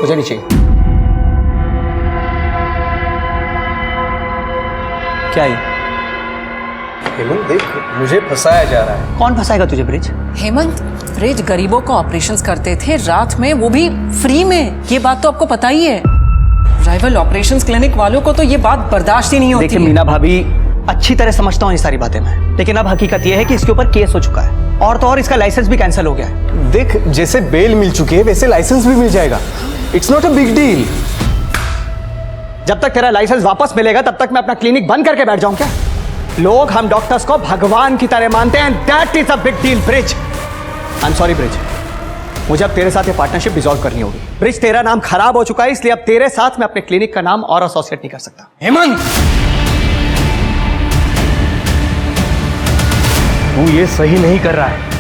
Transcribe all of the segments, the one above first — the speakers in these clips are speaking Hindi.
मुझे नहीं चाहिए। क्या ये? हेमंत देख, मुझे फंसाया जा रहा है। कौन फंसाएगा तुझे ब्रिज? हेमंत, ब्रिज गरीबों को ऑपरेशंस करते थे रात में, वो भी फ्री में। ये बात तो आपको पता ही है। राइवल ऑपरेशंस क्लिनिक वालों को तो ये बात बर्दाश्त ही नहीं होती। देखिए मीना भाभी, अच्छी तरह समझता हूँ ये सारी बातें मैं, लेकिन अब हकीकत ये है कि इसके ऊपर केस हो चुका है और तो और इसका लाइसेंस भी कैंसिल हो गया है। देख, जैसे बेल मिल चुकी है वैसे लाइसेंस भी मिल जाएगा। It's not a big deal. जब तक तेरा लाइसेंस वापस मिलेगा तब तक मैं अपना क्लिनिक बंद करके बैठ जाऊं क्या? लोग हम डॉक्टर्स को भगवान की तरह मानते हैं, that is a big deal bridge. I am sorry bridge, मुझे अब तेरे साथ ये पार्टनरशिप डिसॉल्व करनी होगी। ब्रिज, तेरा नाम खराब हो चुका है, इसलिए अब तेरे साथ मैं अपने क्लिनिक का नाम और एसोसिएट नहीं कर सकता। हेमंत, तू ये सही नहीं कर रहा है।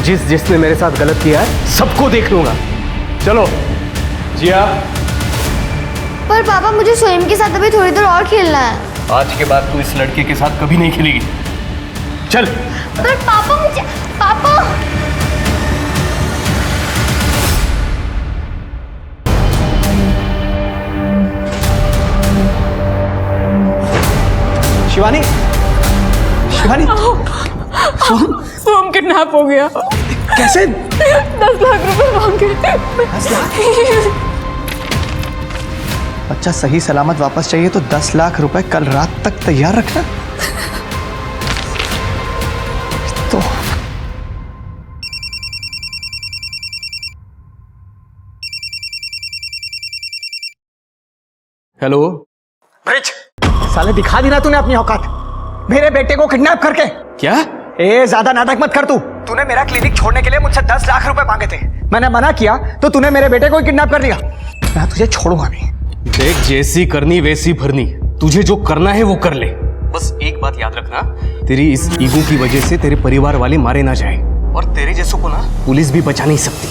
जिसने मेरे साथ गलत किया है सबको देख लूंगा। चलो जिया। पर पापा, मुझे सोएम के साथ अभी थोड़ी देर और खेलना है। आज के बाद तू इस लड़के के साथ कभी नहीं खेलेगी। चल। पर पापा, मुझे पापा। शिवानी, शिवानी, सोम किडनैप हो गया। कैसे? 10 लाख रुपए मांगे। 10 लाख? बच्चा सही सलामत वापस चाहिए तो 10 लाख रुपए कल रात तक तैयार रखना। तो हेलो ब्रिज, साले दिखा दी ना तूने अपनी औकात, मेरे बेटे को किडनैप करके। क्या? ए, ज्यादा नाटक मत कर तू। तूने मेरा क्लिनिक छोड़ने के लिए मुझसे 10 लाख रुपए मांगे थे, मैंने मना किया तो तूने मेरे बेटे को किडनैप कर लिया। मैं तुझे छोड़ूंगा नहीं। देख, जैसी करनी वैसी भरनी। तुझे जो करना है वो कर ले। बस एक बात याद रखना, तेरी इस ईगो की वजह से तेरे परिवार वाले मारे ना जाए, और तेरे जैसों को ना पुलिस भी बचा नहीं सकती।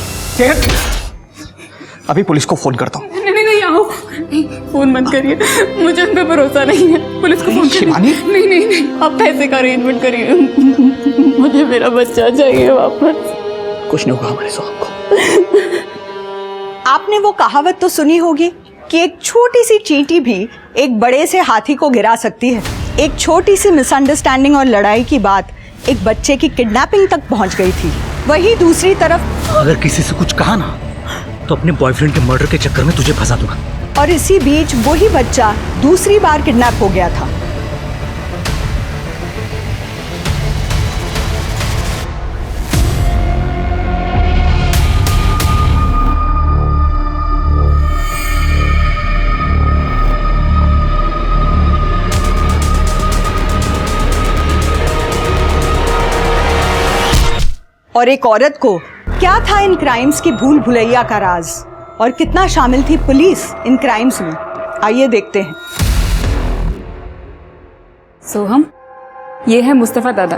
अभी पुलिस को फोन करता हूँ। नहीं, आओ। नहीं, फोन मत करिए, मुझे उन पे भरोसा नहीं है। पुलिस को फोन करिए। शिवानी? नहीं, आप पैसे का अरेंजमेंट करिए। मुझे मेरा बच्चा चाहिए वापस। कुछ नहीं होगा हमारे सोहम को। आपने वो कहावत तो सुनी होगी कि एक छोटी सी चींटी भी एक बड़े से हाथी को गिरा सकती है। एक छोटी सी मिसअंडरस्टैंडिंग और लड़ाई की बात एक बच्चे की किडनैपिंग तक पहुंच गई थी। वहीं दूसरी तरफ अगर किसी से कुछ कहा ना तो अपने बॉयफ्रेंड के मर्डर के चक्कर में तुझे फंसा दूंगा। और इसी बीच वही बच्चा दूसरी बार किडनैप हो गया था। और एक औरत को क्या था इन क्राइम्स की भूल भुलैया का राज, और कितना शामिल थी पुलिस इन क्राइम्स में, आइए देखते हैं। सोहम, ये है मुस्तफा दादा,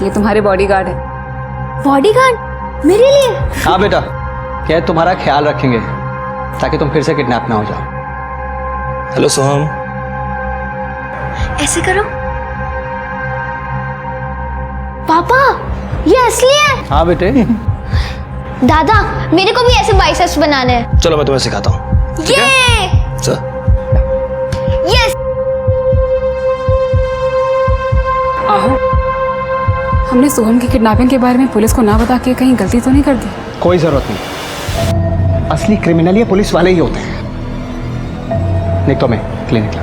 ये तुम्हारे बॉडीगार्ड है। बॉडीगार्ड मेरे लिए? हाँ बेटा, क्या तुम्हारा ख्याल रखेंगे ताकि तुम फिर से किडनैप ना हो जाओ। हेलो सोहम। ऐसे करो। पापा, ये असली है? हाँ बेटे। दादा, मेरे को भी ऐसे बाइसेप्स बनाने हैं। चलो मैं तुम्हें सिखाता हूँ। ये चल। यस। आहो, हमने सोहम की किडनैपिंग के बारे में पुलिस को ना बता के कहीं गलती तो नहीं कर दी? कोई जरूरत नहीं, असली क्रिमिनल ये पुलिस वाले ही होते हैं। नहीं तो मैं क्लिनिक ला।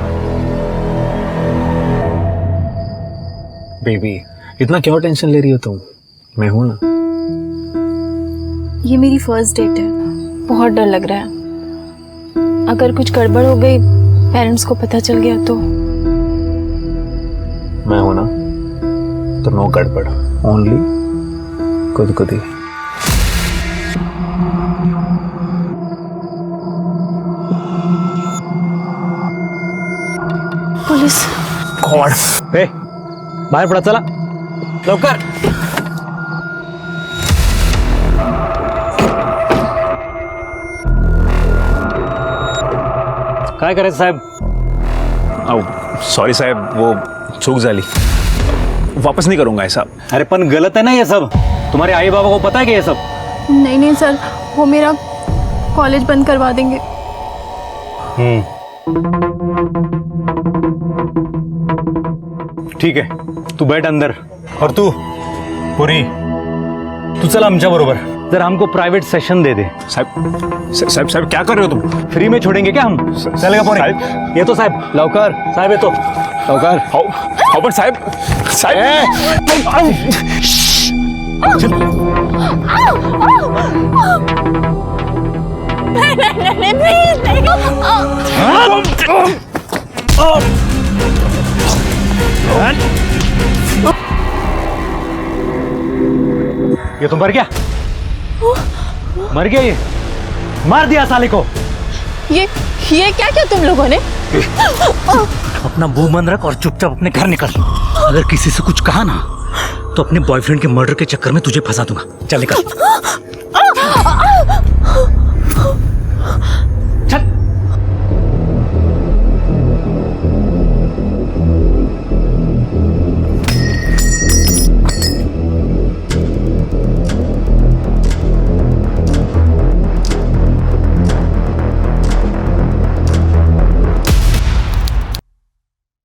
बेबी, इतना क्यों टेंशन ले रही हो तुम? मैं हूं ना। ये मेरी फर्स्ट डेट है, बहुत डर लग रहा है। अगर कुछ गड़बड़ हो गई, पेरेंट्स को पता चल गया तो? मैं हूं ना, तो नो गड़बड़, ओनली खुद ही। पुलिस। गॉड, ए, बाहर पड़ा, चला लवकर। काय करायचं साहेब? सॉरी साहब, वो चूक झाली, वापस नहीं करूंगा ऐसा। अरे पण गलत है ना ये सब, तुम्हारे आई बाबा को पता है कि ये सब? नहीं सर, वो मेरा कॉलेज बंद करवा देंगे। ठीक है, तू बैठ अंदर। और तू पुरी, तू चल आमच्या बरोबर, जरा हमको प्राइवेट सेशन दे दे। साहब क्या कर रहे हो तुम? फ्री में छोड़ेंगे क्या हम? चलेगा पुरी? ये तो साहब लवकर, साहब ये तो लवकर। हाउ पण साहेब ये तो मर गया, मर गया ये, मार दिया साले को। ये क्या क्या तुम लोगों ने? अपना मुंह बंद रख और चुपचाप अपने घर निकल। अगर किसी से कुछ कहा ना तो अपने बॉयफ्रेंड के मर्डर के चक्कर में तुझे फंसा दूंगा। चल निकल। चल।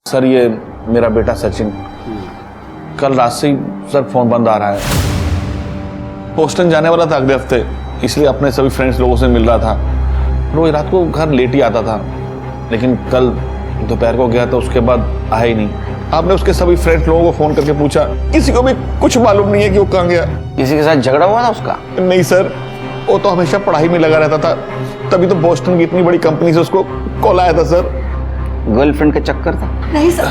सर ये मेरा बेटा सचिन, कल रात से ही सर फोन बंद आ रहा है। बोस्टन जाने वाला था अगले हफ्ते, इसलिए अपने सभी फ्रेंड्स लोगों से मिल रहा था। रोज रात को घर लेट ही आता था, लेकिन कल दोपहर को गया तो उसके बाद आया ही नहीं। आपने उसके सभी फ्रेंड्स लोगों को फोन करके पूछा, किसी को भी कुछ मालूम नहीं है कि वो कहाँ गया। किसी के साथ झगड़ा हुआ था उसका? नहीं सर, वो तो हमेशा पढ़ाई में लगा रहता था, तभी तो बोस्टन की इतनी बड़ी कंपनी से उसको कॉल आया था सर। गर्लफ्रेंड का चक्कर था? नहीं सर,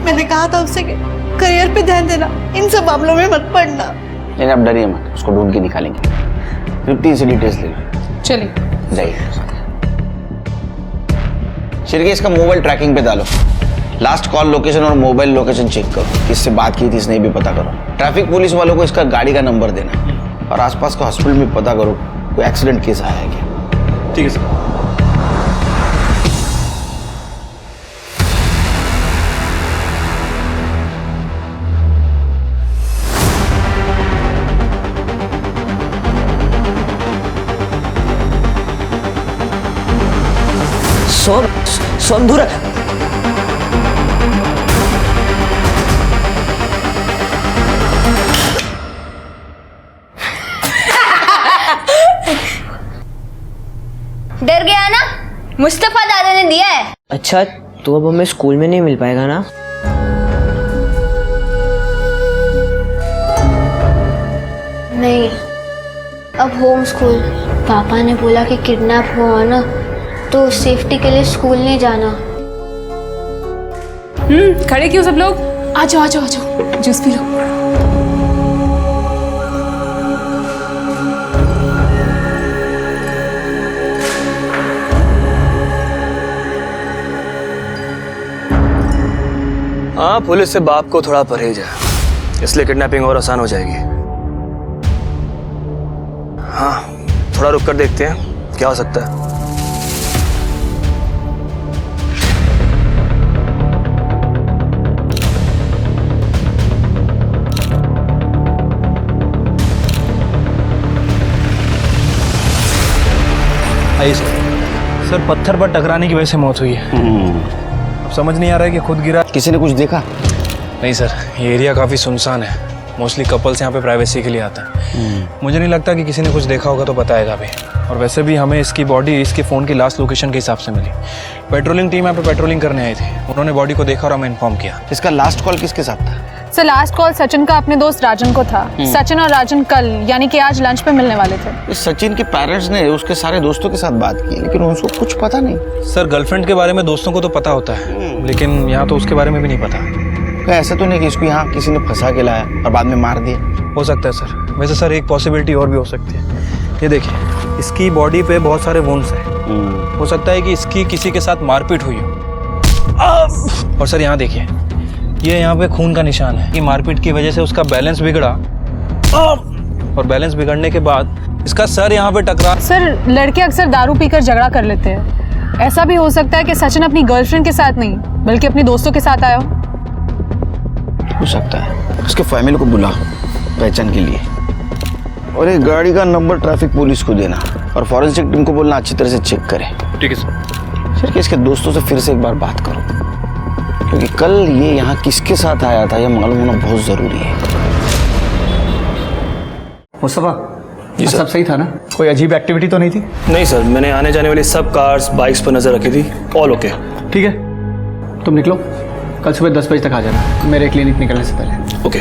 मैंने कहा था उससे कि करियर पे ध्यान देना, इन सब मामलों में मत पड़ना। लेकिन आप डरिए मत, उसको ढूंढ के निकालेंगे। 50 से डिटेल्स ले लो। चलिए जाइए। शिरके इसका मोबाइल ट्रैकिंग पे डालो, लास्ट कॉल लोकेशन और मोबाइल लोकेशन चेक करो, किससे बात की थी इसने भी पता करो। ट्रैफिक पुलिस वालों को इसका गाड़ी का नंबर देना और आसपास का हॉस्पिटल में पता करो कोई एक्सीडेंट केस आया है क्या। ठीक है सर। सोनधुर डर गया ना? मुस्तफा दादा ने दिया है। अच्छा, तो अब हमें स्कूल में नहीं मिल पाएगा ना? नहीं, अब होम स्कूल। पापा ने बोला कि किडनैप हुआ ना तो सेफ्टी के लिए स्कूल नहीं जाना। खड़े क्यों सब लोग? आ जाओ आ जाओ आ जाओ, जूस पी लो। हाँ, पुलिस से बाप को थोड़ा परहेज है, इसलिए किडनैपिंग और आसान हो जाएगी। हाँ, थोड़ा रुक कर देखते हैं क्या हो सकता है। आइए सर, पत्थर पर टकराने की वजह से मौत हुई है। अब समझ नहीं आ रहा है कि खुद गिरा। किसी ने कुछ देखा? नहीं सर, ये एरिया काफ़ी सुनसान है, मोस्टली कपल्स यहाँ पे प्राइवेसी के लिए आता है। मुझे नहीं लगता कि किसी ने कुछ देखा होगा तो बताएगा भी। और वैसे भी हमें इसकी बॉडी इसके फ़ोन की लास्ट लोकेशन के हिसाब से मिली। पेट्रोलिंग टीम यहाँ पे पेट्रोलिंग करने आई थी, उन्होंने बॉडी को देखा और हमें इन्फॉर्म किया। इसका लास्ट कॉल किसके साथ था? सर लास्ट कॉल सचिन का अपने दोस्त राजन को था। सचिन और राजन कल यानी कि आज लंच पे मिलने वाले थे। इस सचिन के पेरेंट्स ने उसके सारे दोस्तों के साथ बात की, लेकिन उसको कुछ पता नहीं। सर गर्लफ्रेंड के बारे में दोस्तों को तो पता होता है, लेकिन यहाँ तो उसके बारे में भी नहीं पता। ऐसा तो नहीं कि इसको यहाँ किसी ने फंसा के लाया और बाद में मार दिया? हो सकता है सर। वैसे सर एक पॉसिबिलिटी और भी हो सकती है। ये देखिए, इसकी बॉडी पे बहुत सारे वुंड्स हैं। हो सकता है कि इसकी किसी के साथ मारपीट हुई हो। और सर यहाँ देखिए, ये यहाँ पे खून का निशान है कि मारपीट की वजह से उसका बैलेंस बिगड़ा और बैलेंस बिगड़ने के बाद इसका सर यहाँ पे टकरा। सर लड़के अक्सर दारू पीकर झगड़ा कर लेते हैं। ऐसा भी हो सकता है कि सचिन अपनी गर्लफ्रेंड के साथ नहीं बल्कि अपनी दोस्तों के साथ आया हो सकता है। उसके फैमिली को बुलाओ पहचान के लिए। और एक गाड़ी का नंबर ट्रैफिक पुलिस को देना और फॉरेंसिक टीम को बोलना अच्छी तरह से चेक करे। ठीक है सर। फिर इसके दोस्तों से फिर से एक बार बात करो, क्योंकि कल ये यहाँ किसके साथ आया था यह मालूम होना बहुत जरूरी है। मुस्तफा, जी सर। सब सही था ना? कोई अजीब एक्टिविटी तो नहीं थी? नहीं सर, मैंने आने जाने वाली सब कार्स बाइक्स पर नजर रखी थी, ऑल ओके। ठीक है, तुम निकलो, कल सुबह 10 बजे तक आ जाना मेरे क्लिनिक निकलने से पहले। Okay,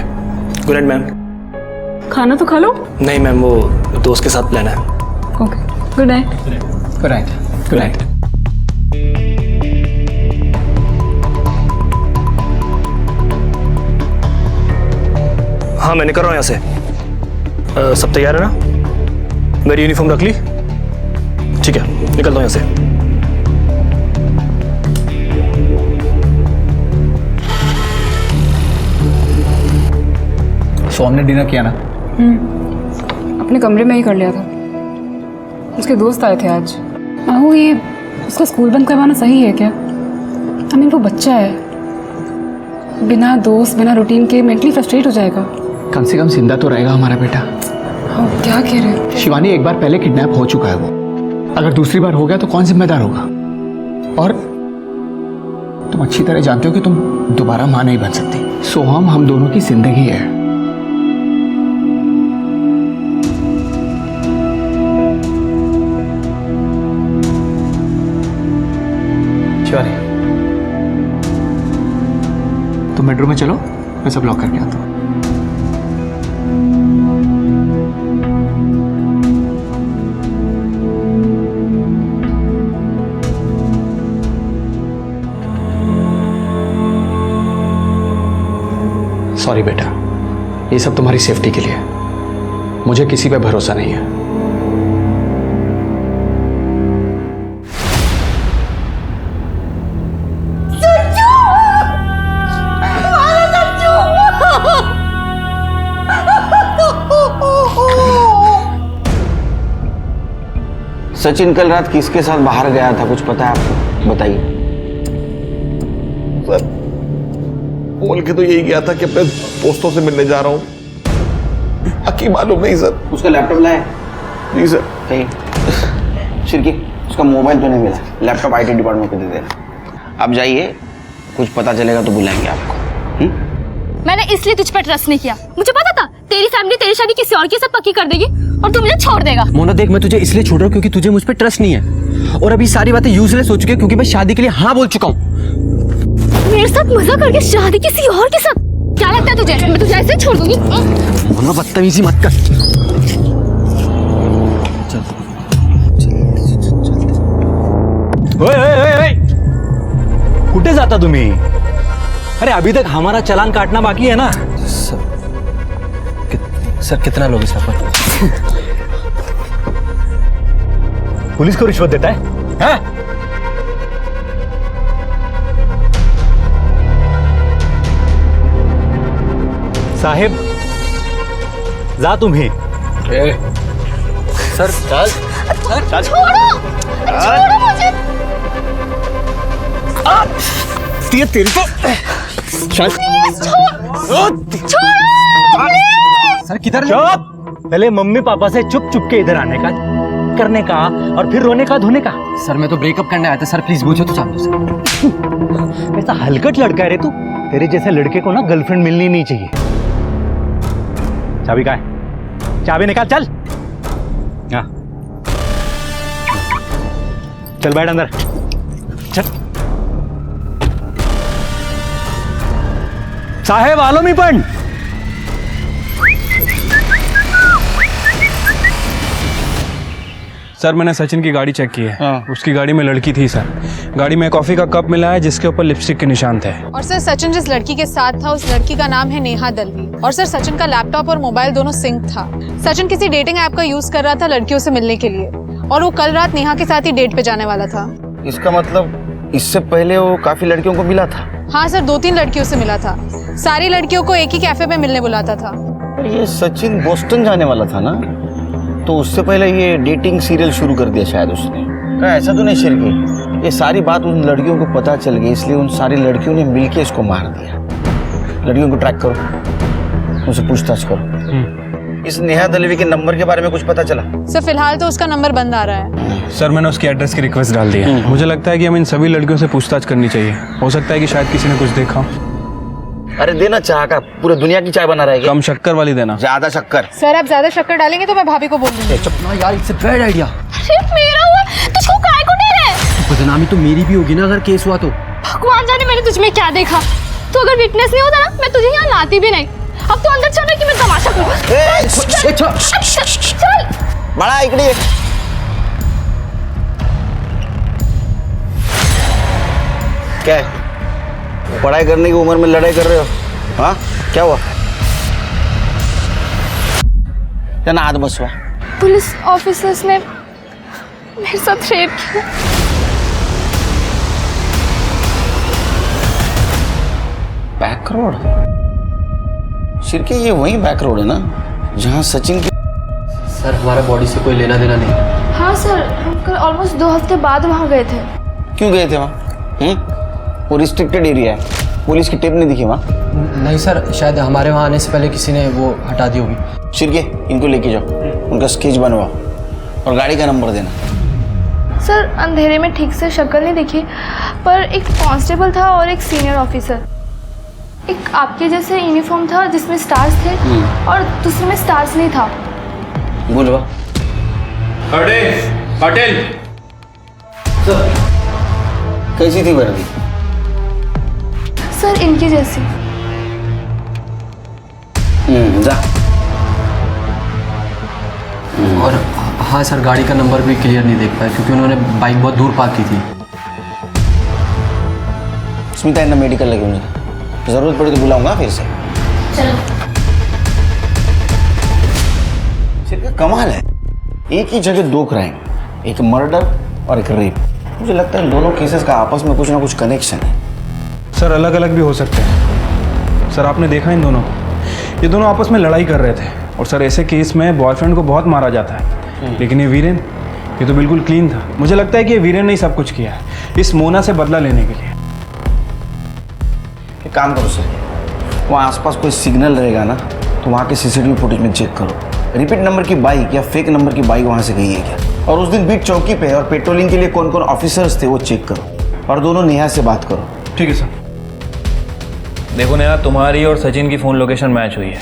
good night ma'am. खाना तो खा लो। नहीं मैम, वो दोस्त के साथ प्लान है। Okay, good night. Good night. Good night. हाँ मैं निकल रहा हूँ यहाँ से। सब तैयार है ना? मेरी यूनिफॉर्म रख ली? ठीक है, निकलता हूँ यहाँ से। सो हमने डिनर किया ना? अपने कमरे में ही कर लिया था। उसके दोस्त आए थे आज। आहू, ये उसका स्कूल बंद करवाना सही है क्या? आई मीन वो बच्चा है, बिना दोस्त बिना रूटीन के मेंटली फ्रस्ट्रेट हो जाएगा। कम से कम जिंदा तो रहेगा हमारा बेटा। हाँ, क्या कह रहे हो? शिवानी, एक बार पहले किडनैप हो चुका है वो, अगर दूसरी बार हो गया तो कौन जिम्मेदार होगा? और तुम अच्छी तरह जानते हो कि तुम दोबारा मां नहीं बन सकती। सोहम हम दोनों की जिंदगी है। शिवानी, तुम बेडरूम में चलो, मैं सब लॉक करके आता हूँ। सॉरी बेटा, ये सब तुम्हारी सेफ्टी के लिए है। मुझे किसी पे भरोसा नहीं है। सचिन कल रात किसके साथ बाहर गया था, कुछ पता है आपको? बताइए। सर, बोल के तो यही गया था कि अपने दोस्तों से मिलने जा रहा हूँ। बाकी मालूम नहीं सर। उसका लैपटॉप लाया? जी सर। कहीं शिरकी, उसका मोबाइल तो नहीं मिला। लैपटॉप IT डिपार्टमेंट को दे देना। आप जाइए, कुछ पता चलेगा तो बुलाएंगे आपको। मैंने इसलिए तुझ पर ट्रस्ट नहीं किया। मुझे पता था तेरी फैमिली तेरी शादी किसी और के साथ पक्की कर देगी और तू मुझे छोड़ देगा। मोना देख, मैं तुझे इसलिए छोड़ रहा हूँ क्योंकि तुझे मुझ पर ट्रस्ट नहीं है, और अभी सारी बातें यूजलेस हो चुकी है क्योंकि मैं शादी के लिए हाँ बोल चुका हूँ। मेरे साथ मजा करके शादी किसी और के साथ? क्या लगता है तुझे मैं तुझे ऐसे छोड़ दूंगी? मोना बदतमीजी मत कर। कुठे जाता तुम्ही? अरे अभी तक हमारा चालान काटना बाकी है ना। सर कितना लोग इस पर? पुलिस को रिश्वत देता है? हाँ? साहेब जा तुम्ही। सर चल चल छोड़ो मुझे। तेरे को चल। सर किधर? चुप! पहले मम्मी पापा से चुप चुप के इधर आने का, करने का और फिर रोने का धोने का। सर मैं तो ब्रेकअप करने आया था सर, प्लीज पूछो तो जान दो सर। ऐसा हलकट लड़का है रे तू। तेरे जैसे लड़के को ना गर्लफ्रेंड मिलनी नहीं चाहिए। चाबी कहाँ है? चाबी निकाल, चल। हाँ चल बैठ अंदर, चल। साहेब आलो मी पण। सर मैंने सचिन की गाड़ी चेक की है। उसकी गाड़ी में लड़की थी सर। गाड़ी में कॉफी का कप मिला है जिसके ऊपर लिपस्टिक के निशान थे। और सर सचिन जिस लड़की के साथ था उस लड़की का नाम है नेहा दलवी। और सर सचिन का लैपटॉप और मोबाइल दोनों सिंक था। सचिन किसी डेटिंग ऐप का यूज कर रहा था लड़कियों से मिलने के लिए, और वो कल रात नेहा के साथ ही डेट पे जाने वाला था। इसका मतलब इससे पहले वो काफी लड़कियों को मिला था? हाँ सर, 2-3 लड़कियों से मिला था। सारी लड़कियों को एक ही कैफे में मिलने बुलाता था। ये सचिन बोस्टन जाने वाला था ना, तो उससे पहले ये डेटिंग सीरियल शुरू कर दिया शायद उसने। क्या ऐसा तो नहीं शिरकी? ये सारी बात उन लड़कियों को पता चल गई, इसलिए उन सारी लड़कियों ने मिलके इसको मार दिया। लड़कियों को ट्रैक करो, उनसे पूछताछ करो। इस नेहा दलवी के नंबर के बारे में कुछ पता चला? सर फिलहाल तो उसका नंबर बंद आ रहा है। सर मैंने उसकी एड्रेस की रिक्वेस्ट डाल दी है। मुझे लगता है कि हमें इन सभी लड़कियों से पूछताछ करनी चाहिए। हो सकता है कि शायद किसी ने कुछ देखा। अरे देना चाह का, पूरे दुनिया की चाय बना रहा है क्या? कम शक्कर वाली देना। ज्यादा शक्कर? सर आप ज्यादा शक्कर डालेंगे तो मैं भाभी को बोल दूंगी। चुप ना यार, इट्स अ बैड आइडिया। अरे मेरा हुआ, तुझको काय को दे रहे? बदनामी तो मेरी भी होगी ना अगर केस हुआ तो। भगवान जाने मैंने तुझ में क्या देखा। तो अगर विटनेस नहीं होता ना, मैं तुझे यहाँ लाती भी नहीं। अब तो अंदर चल कि मैं तमाशा करूँ। चल बड़ा इकड़ी क्या है? पढ़ाई करने की उम्र में लड़ाई कर रहे हो? हाँ क्या हुआ? क्या ना हाथ बसवा? पुलिस ऑफिसर्स ने मेरे साथ रेप किया। Back road? शिरके ये वही बैक रोड है ना जहाँ सचिन की? सर हमारा बॉडी से कोई लेना देना नहीं। हाँ सर, हम कल ऑलमोस्ट 2 हफ्ते बाद वहाँ गए थे। क्यों गए थे वहाँ? वो रिस्ट्रिक्टेड एरिया है, पुलिस की टेप नहीं दिखी वहाँ? नहीं सर, शायद हमारे वहाँ आने से पहले किसी ने वो हटा दी होगी। शिरके इनको लेके जाओ, उनका स्केच बनवाओ और गाड़ी का नंबर देना। सर अंधेरे में ठीक से शक्ल नहीं दिखी, पर एक कांस्टेबल था और एक सीनियर ऑफिसर। एक आपके जैसे यूनिफॉर्म था जिसमें स्टार्स थे और दूसरे में स्टार्स नहीं था। बोलवा पटेल कैसी थी वर्दी? सर इनकी जैसी। जा। और हाँ सर, गाड़ी का नंबर भी क्लियर नहीं देख पाया क्योंकि उन्होंने बाइक बहुत दूर पार्क की थी। स्मिता इन्हें मेडिकल लगे मुझे, जरूरत पड़ी तो बुलाऊंगा फिर से। चलो। सिर्फ कमाल है, एक ही जगह 2 क्राइम, एक मर्डर और एक रेप। मुझे लगता है दोनों केसेस का आपस में कुछ ना कुछ कनेक्शन है। सर अलग अलग भी हो सकते हैं। सर आपने देखा इन दोनों को, ये दोनों आपस में लड़ाई कर रहे थे और सर ऐसे केस में बॉयफ्रेंड को बहुत मारा जाता है, लेकिन ये वीरेन, ये तो बिल्कुल क्लीन था। मुझे लगता है कि ये वीरेन ने ही सब कुछ किया है इस मोना से बदला लेने के लिए। एक काम करो सर, वहाँ आसपास कोई सिग्नल रहेगा ना तो वहाँ के सीसीटीवी फुटेज में चेक करो, रिपीट नंबर की बाइक या फेक नंबर की बाइक वहाँ से गई है क्या, और उस दिन बीट चौकी पे और पेट्रोलिंग के लिए कौन कौन ऑफिसर्स थे वो चेक करो और दोनों नेहा से बात करो। ठीक है सर। देखो नेहा, तुम्हारी और सचिन की फ़ोन लोकेशन मैच हुई है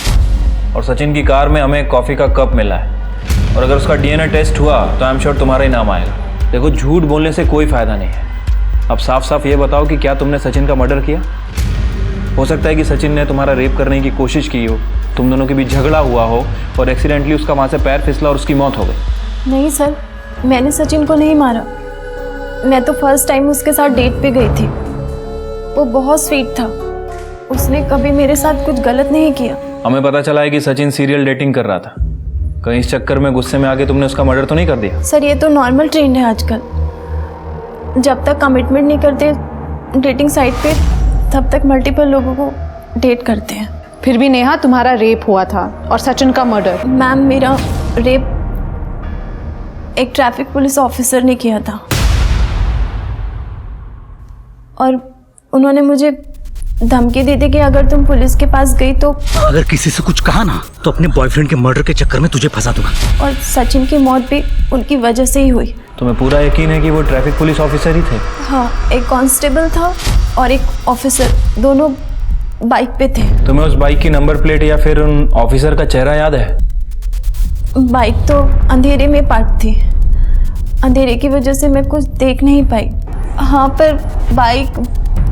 और सचिन की कार में हमें कॉफ़ी का कप मिला है और अगर उसका डीएनए टेस्ट हुआ तो आई एम श्योर तुम्हारा ही नाम आएगा। देखो झूठ बोलने से कोई फ़ायदा नहीं है। अब साफ साफ ये बताओ कि क्या तुमने सचिन का मर्डर किया? हो सकता है कि सचिन ने तुम्हारा रेप करने की कोशिश की हो, तुम दोनों के बीच झगड़ा हुआ हो और एक्सीडेंटली उसका वहाँ से पैर फिसला और उसकी मौत हो गई। नहीं सर, मैंने सचिन को नहीं मारा। मैं तो फर्स्ट टाइम उसके साथ डेट पे गई थी। वो बहुत स्वीट था, उसने कभी मेरे साथ कुछ गलत नहीं किया। हमें पता चला है कि सचिन सीरियल डेटिंग कर रहा था। कहीं इस चक्कर में गुस्से में आके तुमने उसका मर्डर तो नहीं कर दिया? सर ये तो नॉर्मल ट्रेंड है आजकल, जब तक कमिटमेंट नहीं करते डेटिंग साइट पे तब तक मल्टीपल लोगों को डेट करते हैं। फिर भी नेहा तुम्हारा रेप हुआ था और सचिन का मर्डर। मैम मेरा रेप एक ट्रैफिक पुलिस ऑफिसर ने किया था और उन्होंने मुझे धमकी दी थी कि अगर तुम पुलिस के पास गई तो अगर किसी से कुछ कहा ना तो अपने बॉयफ्रेंड के मर्डर के चक्कर में तुझे फंसा दूंगा। और सचिन की मौत भी उनकी वजह से ही हुई। तुम्हें पूरा यकीन है कि वो ट्रैफिक पुलिस ऑफिसर ही थे? हाँ, एक कांस्टेबल था और एक ऑफिसर, दोनों बाइक पे थे। तुम्हें उस बाइक की नंबर प्लेट या फिर उन ऑफिसर का चेहरा याद है? बाइक तो अंधेरे में पार्क थी, अंधेरे की वजह से मैं कुछ देख नहीं पाई। हाँ, पर बाइक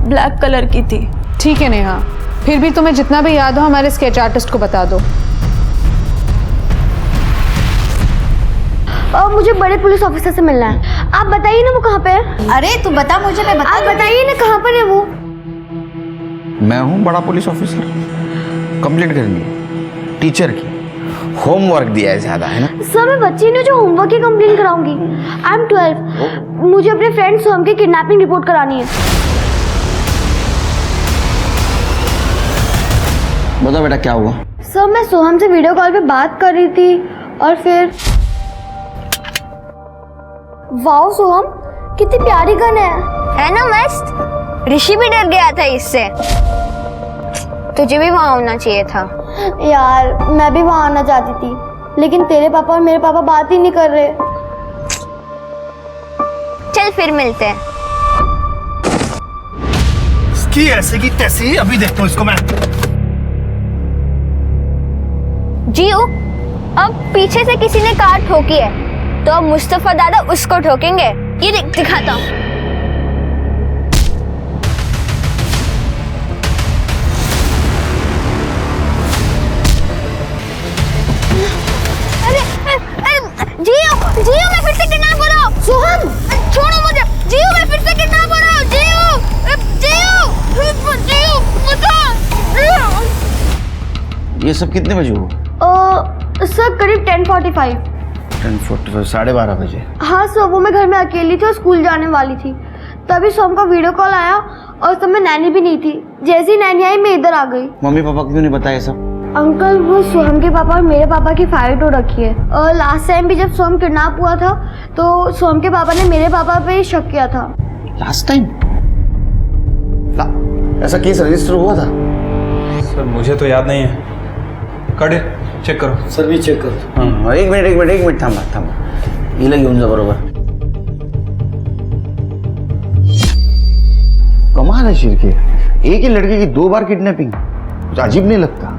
ब्लैक कलर की थी। ठीक है नेहा, फिर भी तुम्हें जितना भी याद हो हमारे स्केच आर्टिस्ट को बता दो। मुझे बड़े पुलिस ऑफिसर से मिलना है। आप बताइए ना वो कहाँ पे है। अरे तू बता मुझे, मैं बता। आप बताइए ना कहाँ पर है वो। मैं हूँ बड़ा पुलिस ऑफिसर, कंप्लेंट करनी है टीचर की, होमवर्क दिया है ज्यादा, है ना? सर मैं बच्ची नहीं जो होमवर्क की कंप्लेंट कराऊंगी। आई एम 12, मुझे अपने फ्रेंड सोहम की किडनैपिंग रिपोर्ट करानी है। बता बेटा क्या हुआ? सर मैं सोहम से वीडियो कॉल पे बात कर रही थी और फिर वाओ सोहम कितनी प्यारी गन है ना मस्त। ऋषि भी डर गया था इससे। तुझे भी वहां होना चाहिए था। यार मैं भी वहाँ आना चाहती थी, लेकिन तेरे पापा और मेरे पापा बात ही नहीं कर रहे। चल फिर मिलते हैं। इसकी ऐसे की तैसी अभी देखता हूँ इसको मैं। जीऊ, अब पीछे से किसी ने कार ठोकी है तो अब मुस्तफा दादा उसको ठोकेंगे। ये देख दिखाता हूँ। जियो मैं फिर से किडनैप हो रहा हूँ। सोहम छोड़ो मुझे। जियो मैं फिर से किडनैप हो रहा हूँ। जियो बता। ये सब कितने बजे हुआ? सर करीब 10:45। 10:45 12:30 बजे। हाँ सर, वो मैं घर में अकेली थी और स्कूल जाने वाली थी, तभी सोहम का वीडियो कॉल आया और सब में नैनी भी नहीं थी। जैसे ही नैनी आई मैं इधर आ गई। मम्मी पापा क्यों नहीं बताया सब? अंकल वो सोहम के पापा और मेरे पापा की फाइट हो रखी है, और लास्ट टाइम भी जब सोहम किडनैप हुआ था तो सोहम के पापा ने मेरे पापा पे ही शक किया था। लास्ट टाइम ऐसा केस रजिस्टर हुआ था? सर मुझे तो याद नहीं है। काटे चेक करो। सर भी चेक करो। हाँ एक मिनट थांबा। हिला घेऊन जा बरोबर। कमाल है शिरके, एक ही लड़के की 2 बार किडनैपिंग, कुछ अजीब नहीं लगता?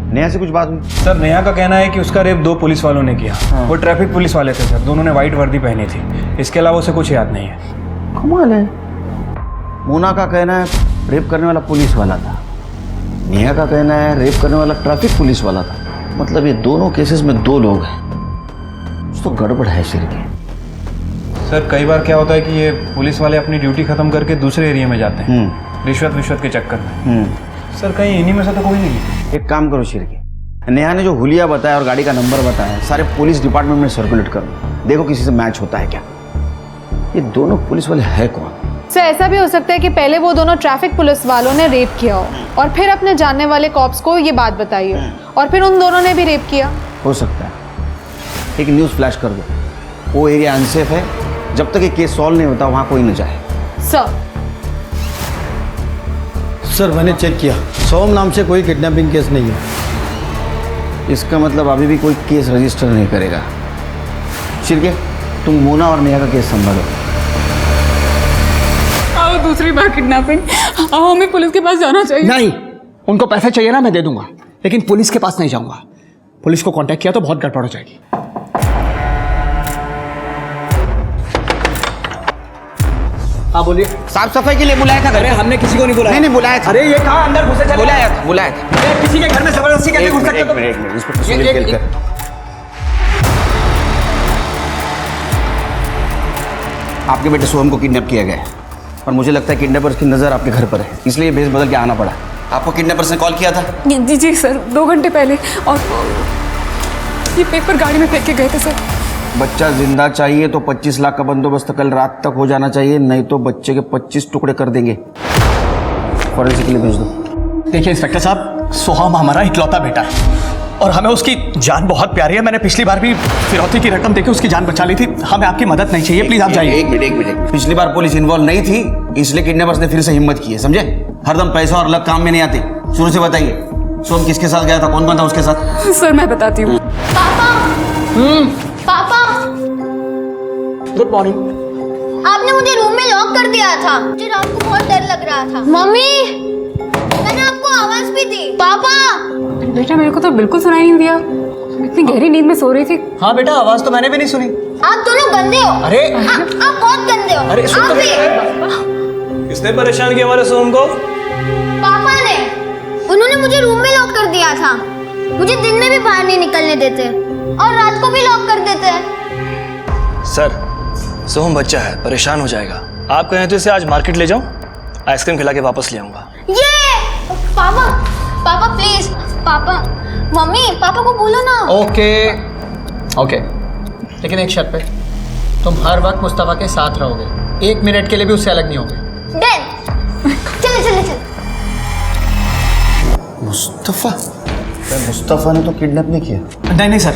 नेहा से कुछ बात हुई? सर नेहा का कहना है कि उसका रेप 2 पुलिस वालों ने किया। वो ट्रैफिक पुलिस वाले थे सर, दोनों ने व्हाइट वर्दी पहनी थी। इसके अलावा उसे कुछ याद नहीं है। कमाल है। मोना का कहना है रेप करने वाला पुलिस वाला था, नेहा का कहना है रेप करने वाला ट्रैफिक पुलिस वाला था। मतलब ये दोनों केसेस में 2 लोग हैं। कुछ तो गड़बड़ है शिरके। सर कई बार क्या होता है कि ये पुलिस वाले अपनी ड्यूटी खत्म करके दूसरे एरिया में जाते हैं रिश्वत के चक्कर में। सर कहीं इन्हीं में से तो कोई नहीं है। एक काम करो शिरके, नेहा ने जो हुलिया बताया और गाड़ी का नंबर बताया सारे पुलिस डिपार्टमेंट में सर्कुलेट करो, देखो किसी से मैच होता है क्या। ये दोनों पुलिस वाले है कौन? सर ऐसा भी हो सकता है कि पहले वो दोनों ट्रैफिक पुलिस वालों ने रेप किया हो और फिर अपने जानने वाले कॉप्स को ये बात बताई हो और फिर उन दोनों ने भी रेप किया। हो सकता है। एक न्यूज़ फ्लैश कर दो, वो एरिया अनसेफ है, जब तक ये केस सॉल्व नहीं होता वहाँ कोई न जाए। सर मैंने चेक किया, सोहम नाम से कोई किडनैपिंग केस नहीं है। इसका मतलब अभी भी कोई केस रजिस्टर नहीं करेगा। शिरके तुम मोना और नेहा का केस संभालो। आओ दूसरी बार किडनैपिंग। आओ हमें पुलिस के पास जाना चाहिए। नहीं, उनको पैसे चाहिए ना मैं दे दूंगा, लेकिन पुलिस के पास नहीं जाऊंगा। पुलिस को कांटेक्ट किया तो बहुत गड़बड़ हो जाएगी। हाँ बोलिए। साफ सफाई के लिए बुलाया था? अरे हमने किसी को नहीं बुलाया। नहीं बुलाया था। अरे ये कहाँ अंदर घुसे चले? बुलाया था। किसी के घर में जबरदस्ती कैसे घुस सकते हो? एक मिनट आपके बेटे सोहम को किडनैप किया गया है और मुझे लगता है किडनैपर्स की नज़र आपके घर पर है, इसलिए भेस बदल के आना पड़ा। आपको किडनैपर्स ने कॉल किया था? जी सर, 2 घंटे पहले, और ये पेपर गाड़ी में फेंक के गए थे सर। बच्चा जिंदा चाहिए तो 25 लाख का बंदोबस्त कल रात तक हो जाना चाहिए, नहीं तो बच्चे के 25 टुकड़े कर देंगे। फॉरेंसिक के लिए भेज दो। देखिए इंस्पेक्टर साहब, सोहम हमारा इकलौता बेटा है और हमें उसकी जान बहुत प्यारी है। मैंने पिछली बार भी फिरौती की रकम देके उसकी जान बचा ली थी। हमें आपकी मदद नहीं चाहिए, प्लीज आप जाइए। एक मिनट। पिछली बार पुलिस इन्वॉल्व नहीं थी, इसलिए किडनैपर्स ने फिर से हिम्मत की है, समझे? हरदम पैसा और अलग काम में नहीं आते। शुरू से बताइए, सोहम किसके साथ गया था, कौन बंदा उसके साथ? सर मैं बताती हूँ। पापा गुड मॉर्निंग। आपने मुझे रूम में लॉक कर दिया था, मुझे रात को बहुत डर लग रहा था। मम्मी मैंने आपको आवाज भी दी। पापा बेटा मेरे को तो बिल्कुल सुनाई नहीं दिया, इतनी गहरी नींद में सो रही थी। हाँ बेटा, आवाज तो मैंने भी नहीं सुनी। आप दोनों गंदे हो। अरे आप बहुत गंदे हो। अरे आप भी। किसने परेशान किया हमारे सोहम को? पापा ने, उन्होंने मुझे रूम में लॉक कर दिया था। मुझे दिन में भी बाहर नहीं निकलने देते और रात को भी लॉक कर देते। सर सोहम बच्चा है, परेशान हो जाएगा। आप कहें तो इसे आज मार्केट ले जाऊं, आइसक्रीम खिला के वापस ले आऊंगा। ये पापा प्लीज, पापा मम्मी पापा को बोलो ना। ओके, लेकिन एक शर्त पे, तुम हर वक्त मुस्तफा के साथ रहोगे, 1 मिनट के लिए भी उससे अलग नहीं होगे। चल। मुस्तफा ने तो किडनैप नहीं किया। नहीं सर,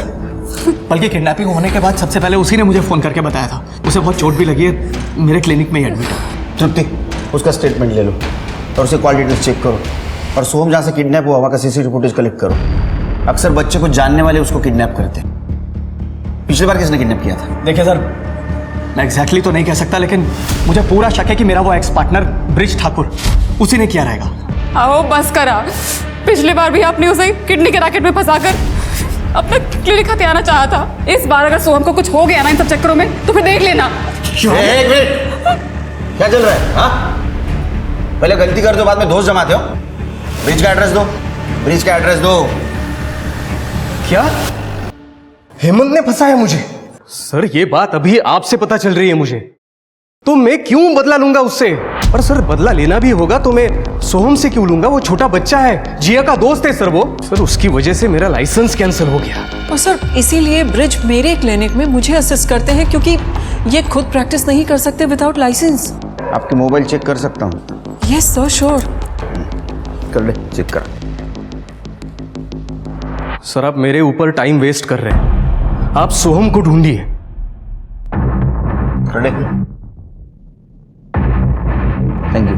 बल्कि किडनैपिंग होने के बाद सबसे पहले उसी ने मुझे फ़ोन करके बताया था। उसे बहुत चोट भी लगी है, मेरे क्लिनिक में ही एडमिट है। तृप्ति, उसका स्टेटमेंट ले लो और उसे कॉल डिटेल्स चेक करो। और सोहम जहाँ से किडनैप हुआ वहाँ का सीसीटीवी फुटेज कलेक्ट करो। अक्सर बच्चे को जानने वाले उसको किडनैप करते हैं। पिछली बार किसने किडनैप किया था? देखिए सर, मैं एग्जैक्टली तो नहीं कह सकता, लेकिन मुझे पूरा शक है कि मेरा वो एक्स पार्टनर ब्रिज ठाकुर उसी ने किया रहेगा। आओ बस करा, पिछली बार भी आपने उसे किडनी के रैकेट में फंसाकर अपना क्लिनिक हथियाना चाहा था। इस बार अगर सोहम को कुछ हो गया ना इन सब चक्करों में तो फिर देख लेना। एक मिनट, क्या चल रहा है? हाँ, पहले गलती कर दो, बाद में दोस्त जमाते हो। ब्रिज का एड्रेस दो, ब्रिज का एड्रेस दो। क्या हेमंत ने फंसाया मुझे? सर ये बात अभी आपसे पता चल रही है मुझे, तो मैं क्यों बदला लूंगा उससे? और सर बदला लेना भी होगा तो मैं सोहम से क्यों लूंगा? वो छोटा बच्चा है, जिया का दोस्त है सर वो। सर उसकी वजह से मेरा लाइसेंस कैंसिल हो गया। और सर इसीलिए ब्रिज मेरे क्लिनिक में मुझे असिस्ट करते हैं, क्योंकि ये खुद प्रैक्टिस नहीं कर सकते विदाउट लाइसेंस। आपके मोबाइल चेक कर सकता हूँ? Yes sir, sure. कर ले, चेक कर। सर आप मेरे ऊपर टाइम वेस्ट कर रहे हैं, आप सोहम को ढूंढिए। कर ले। Thank you.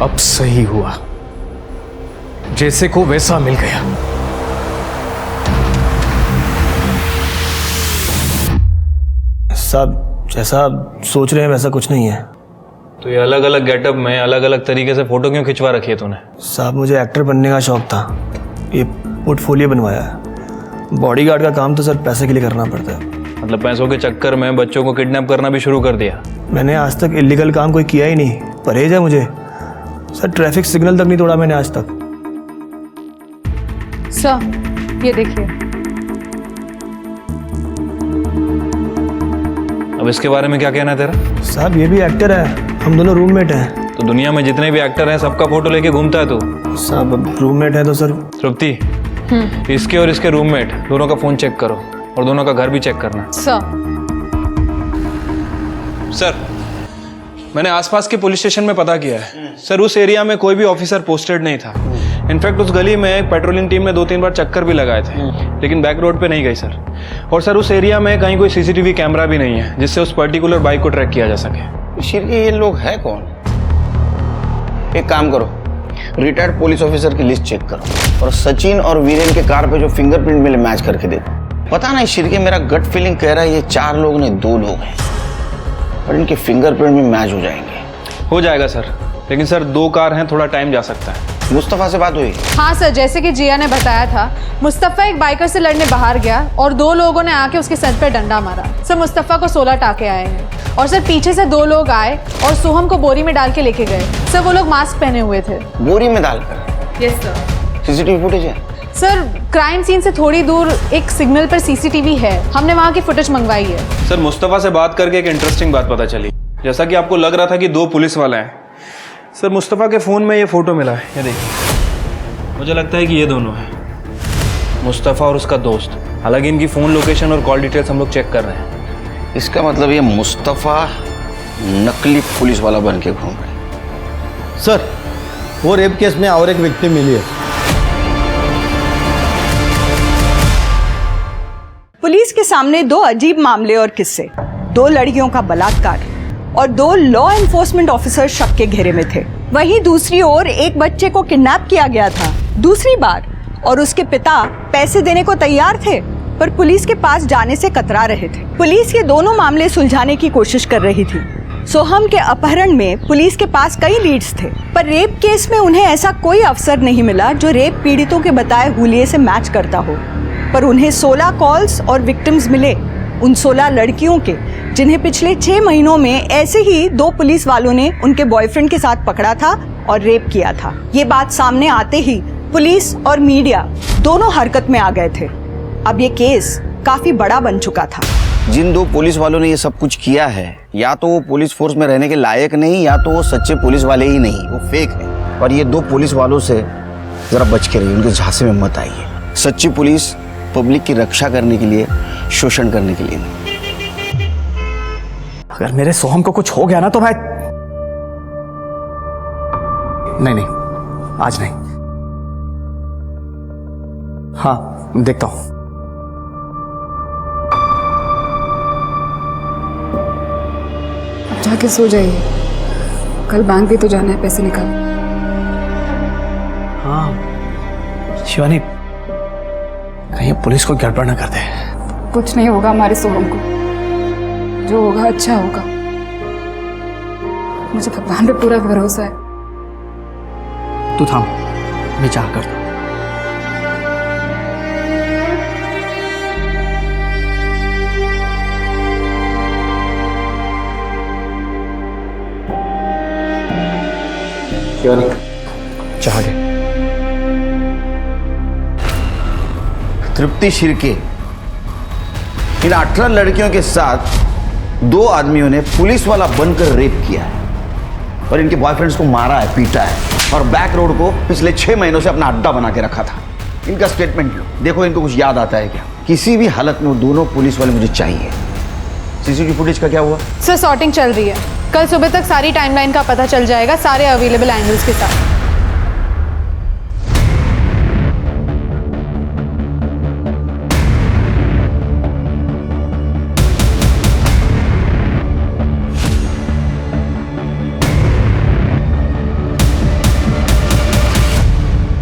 अब सही हुआ, जैसे को वैसा मिल गया। साहब जैसा आप सोच रहे हैं वैसा कुछ नहीं है। तो ये अलग अलग गेटअप में अलग अलग तरीके से फोटो क्यों खिंचवा रखी है तूने? साहब मुझे एक्टर बनने का शौक था, ये पोर्टफोलियो बनवाया है। बॉडीगार्ड का काम तो सर पैसे के लिए करना पड़ता है। मतलब पैसों के चक्कर में बच्चों को किडनैप करना भी शुरू कर दिया? मैंने आज तक इलीगल काम कोई किया ही नहीं, परहेज है मुझे। सर ट्रैफिक सिग्नल तक नहीं तोड़ा मैंने आज तक। सर ये देखिए। अब इसके बारे में क्या कहना है तेरा? साहब ये भी एक्टर है, हम दोनों रूममेट हैं। तो दुनिया में जितने भी एक्टर हैं सबका फोटो लेके घूमता है तू? साहब अब रूममेट है तो सर। तृप्ति, इसके और इसके रूममेट दोनों का फोन चेक करो और दोनों का घर भी चेक करना। सर मैंने आसपास के पुलिस स्टेशन में पता किया है सर, उस एरिया में कोई भी ऑफिसर पोस्टेड नहीं था। इनफैक्ट उस गली में एक पेट्रोलिंग टीम ने 2-3 बार चक्कर भी लगाए थे, लेकिन बैक रोड पे नहीं गई सर। और सर उस एरिया में कहीं कोई सीसीटीवी कैमरा भी नहीं है जिससे उस पर्टिकुलर बाइक को ट्रैक किया जा सके। शिर के ये लोग है कौन? एक काम करो, रिटायर्ड पुलिस ऑफिसर की लिस्ट चेक करो और सचिन और वीरेन के कार पे जो फिंगरप्रिंट मिले मैच करके देखो। पता नहीं शिर के, मेरा गट फीलिंग कह रहा है ये 4 लोग नहीं 2 लोग हैं और इनके फिंगरप्रिंट भी मैच हो जाएंगे। हो जाएगा सर, लेकिन सर 2 कार हैं, थोड़ा टाइम जा सकता है। मुस्तफा से बात हुई? हाँ सर, जैसे कि जिया ने बताया था, मुस्तफा एक बाइकर से लड़ने बाहर गया और 2 लोगों ने आके उसके सर पे डंडा मारा। सर मुस्तफा को 16 टाके आए हैं और सर पीछे से 2 लोग आए और सोहम को बोरी में डाल के लेके गए। सर वो लोग मास्क पहने हुए थे। बोरी में डालकर? Yes sir. सीसीटीवी फुटेज है? सर क्राइम सीन से थोड़ी दूर एक सिग्नल पर सीसीटीवी है, हमने वहाँ की फुटेज मंगवाई है। सर मुस्तफा से बात करके एक इंटरेस्टिंग बात पता चली। जैसा कि आपको लग रहा था कि 2 पुलिस वाले हैं, सर मुस्तफा के फ़ोन में ये फ़ोटो मिला है, ये देखिए। मुझे लगता है कि ये दोनों हैं, मुस्तफा और उसका दोस्त। हालांकि इनकी फ़ोन लोकेशन और कॉल डिटेल्स हम लोग चेक कर रहे हैं। इसका मतलब ये मुस्तफा नकली पुलिस वाला बन के घूम रहा है। सर वो रेप केस में और एक विक्टिम मिली है। पुलिस के सामने 2 अजीब मामले और किस्से, 2 लड़कियों का बलात्कार और 2 लॉ एनफोर्समेंट ऑफिसर शक के घेरे में थे। वहीं दूसरी ओर एक बच्चे को किडनैप किया गया था दूसरी बार और उसके पिता पैसे देने को तैयार थे पर पुलिस के पास जाने से कतरा रहे थे। पुलिस ये दोनों मामले सुलझाने की कोशिश कर रही थी। सोहम के अपहरण में पुलिस के पास कई लीड्स थे पर रेप केस में उन्हें ऐसा कोई अफसर नहीं मिला जो रेप पीड़ितों के बताए हुलिये से मैच करता हो। पर उन्हें 16 कॉल्स और विक्टिम्स मिले, उन 16 लड़कियों के जिन्हें पिछले 6 महीनों में ऐसे ही 2 पुलिस वालों ने उनके बॉयफ्रेंड के साथ पकड़ा था और रेप किया था। ये बात सामने आते ही पुलिस और मीडिया दोनों हरकत में आ गए थे। अब ये केस काफी बड़ा बन चुका था। जिन 2 पुलिस वालों ने ये सब कुछ किया है, या तो वो पुलिस फोर्स में रहने के लायक नहीं, या तो वो सच्चे पुलिस वाले ही नहीं, वो फेक है। और ये 2 पुलिस वालों से जरा बच के रहिए, उनके झांसे में मत आइए। सच्ची पुलिस पब्लिक की रक्षा करने के लिए, शोषण करने के लिए नहीं। अगर मेरे सोहम को कुछ हो गया ना तो मैं नहीं, आज नहीं। हाँ देखता हूं। अब जाके सो जाइए। कल बैंक भी तो जाना है पैसे निकाल। हाँ शिवानी, कहीं पुलिस को गड़बड़ ना कर दे। कुछ नहीं होगा हमारे सोहम को, जो होगा अच्छा होगा। मुझे भगवान पे पूरा भरोसा है। तू थाम, मैं चाह कर दूं। शिवानी चाह गए। तृप्ति शिर्के, इन 18 लड़कियों के साथ 2 आदमियों ने पुलिस वाला बनकर रेप किया है और इनके बॉयफ्रेंड्स को मारा है, पीटा है और बैक रोड को पिछले 6 महीनों से अपना अड्डा बना के रखा था। इनका स्टेटमेंट लो, देखो इनको कुछ याद आता है क्या? किसी भी हालत में वो दोनों पुलिस वाले मुझे चाहिए। सीसीटीवी फुटेज का क्या हुआ? सर सॉर्टिंग चल रही है, कल सुबह तक सारी टाइमलाइन का पता चल जाएगा सारे अवेलेबल एंगल्स के साथ।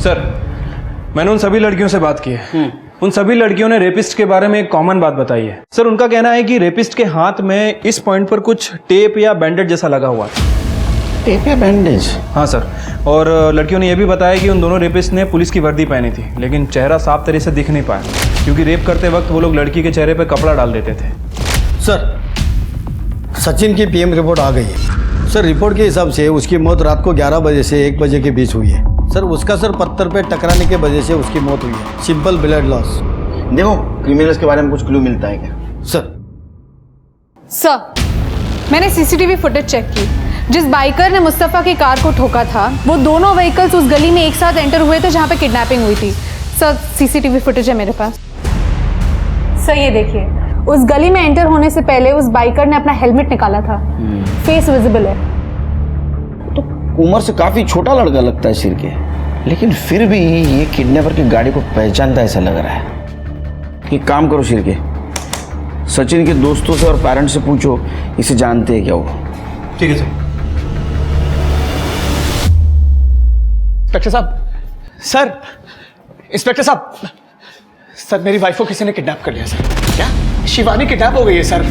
सर, मैंने उन सभी लड़कियों से बात की है। उन सभी लड़कियों ने रेपिस्ट के बारे में एक कॉमन बात बताई है। सर, उनका कहना है कि रेपिस्ट के हाथ में इस पॉइंट पर कुछ टेप या बैंडेज जैसा लगा हुआ था। टेप या बैंडेज? हाँ सर, और लड़कियों ने यह भी बताया कि उन दोनों रेपिस्ट ने पुलिस की वर्दी पहनी थी, लेकिन चेहरा साफ तरह से दिख नहीं पाया क्योंकि रेप करते वक्त वो लोग लड़की के चेहरे पर कपड़ा डाल देते थे। सर, सचिन की पीएम रिपोर्ट आ गई है। सर, रिपोर्ट के हिसाब से उसकी मौत रात को 11 बजे से 1 बजे के बीच हुई है। सर, उसका सर पत्थर पे टकराने के वजह से उसकी मौत हुई है। Simple blood loss. देखो क्रिमिनल्स के बारे में कुछ क्लू मिलता है क्या? सर, मैंने सीसीटीवी फुटेज चेक की। जिस बाइकर ने मुस्तफा की कार को ठोका था, वो दोनों व्हीकल्स उस गली में एक साथ एंटर हुए थे जहां पे किडनैपिंग हुई थी। सर, सीसीटीवी फुटेज है मेरे पास। सर ये देखिए, उस गली में एंटर होने से पहले उस बाइकर ने अपना हेलमेट निकाला था। फेस विजिबल है। उम्र से काफी छोटा लड़का लगता है सिर के, लेकिन फिर भी ये किडनैपर की गाड़ी को पहचानता ऐसा लग रहा है। एक काम करो सिर के, सचिन के दोस्तों से और पेरेंट्स से पूछो इसे जानते हैं क्या वो। ठीक है सर। इंस्पेक्टर साहब, सर, इंस्पेक्टर साहब, सर मेरी वाइफ को किसी ने किडनैप कर लिया सर। क्या? शिवानी किडनैप हो गई है सर।